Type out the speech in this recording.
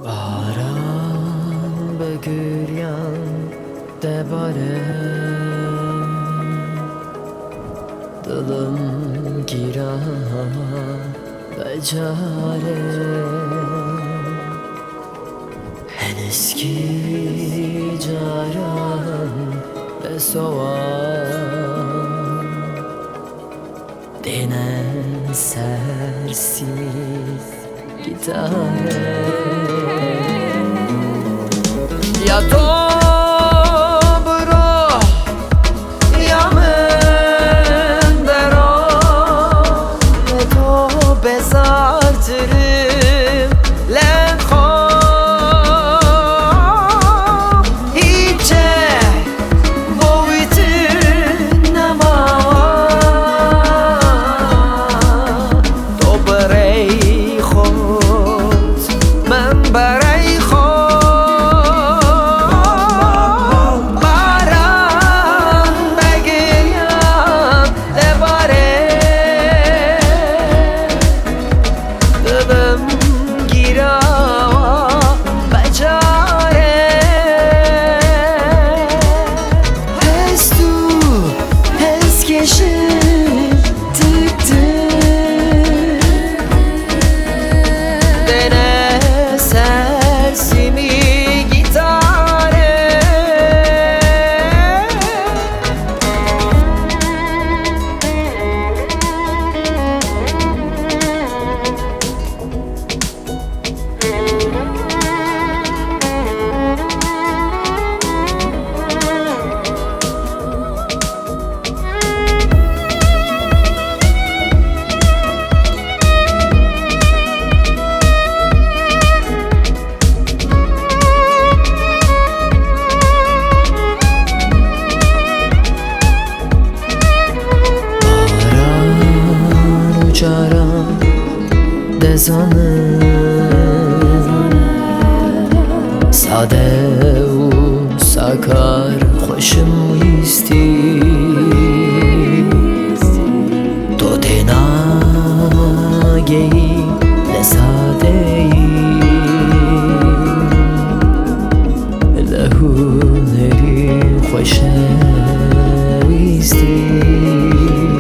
باران به گریان دباره دلم گیرم بجاره henüz ki caran ve soğan denen sersiz gitare ya dobro ya men dero ve to bezartırım len ساده و ساکار خوشم ویستی تو دناگی لساده لهونری خوشم ویستی